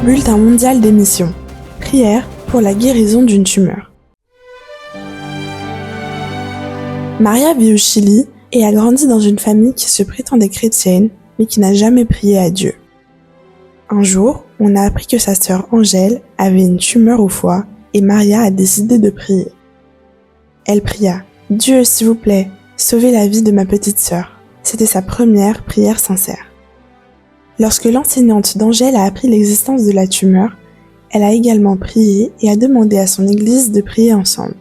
Bulletin mondial des missions. Prière pour la guérison d'une tumeur. Maria vit au Chili et a grandi dans une famille qui se prétendait chrétienne, mais qui n'a jamais prié à Dieu. Un jour, on a appris que sa sœur Angèle avait une tumeur au foie et Maria a décidé de prier. Elle pria « Dieu, s'il vous plaît, sauvez la vie de ma petite sœur ». C'était sa première prière sincère. Lorsque l'enseignante d'Angèle a appris l'existence de la tumeur, elle a également prié et a demandé à son église de prier ensemble.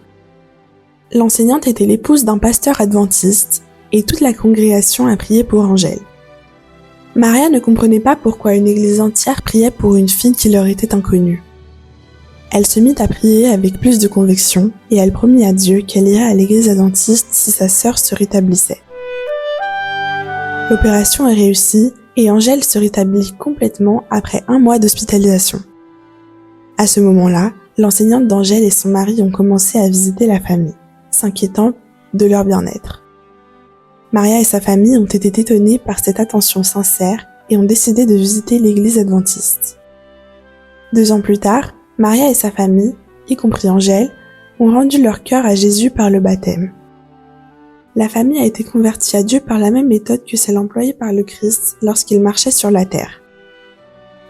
L'enseignante était l'épouse d'un pasteur adventiste et toute la congrégation a prié pour Angèle. Maria ne comprenait pas pourquoi une église entière priait pour une fille qui leur était inconnue. Elle se mit à prier avec plus de conviction et elle promit à Dieu qu'elle irait à l'église adventiste si sa sœur se rétablissait. L'opération est réussie et Angèle se rétablit complètement après 1 mois d'hospitalisation. À ce moment-là, l'enseignante d'Angèle et son mari ont commencé à visiter la famille, s'inquiétant de leur bien-être. Maria et sa famille ont été étonnés par cette attention sincère et ont décidé de visiter l'église adventiste. 2 ans plus tard, Maria et sa famille, y compris Angèle, ont rendu leur cœur à Jésus par le baptême. La famille a été convertie à Dieu par la même méthode que celle employée par le Christ lorsqu'il marchait sur la terre.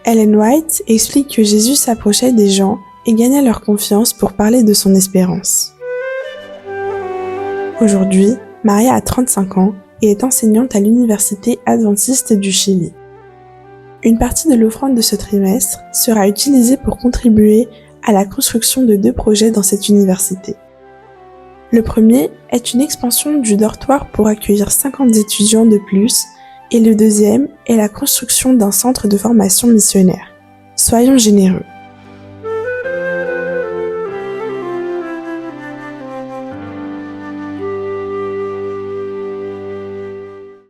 Ellen White explique que Jésus s'approchait des gens et gagnait leur confiance pour parler de son espérance. Aujourd'hui, Maria a 35 ans et est enseignante à l'université adventiste du Chili. Une partie de l'offrande de ce trimestre sera utilisée pour contribuer à la construction de 2 projets dans cette université. Le premier est une expansion du dortoir pour accueillir 50 étudiants de plus et le deuxième est la construction d'un centre de formation missionnaire. Soyons généreux.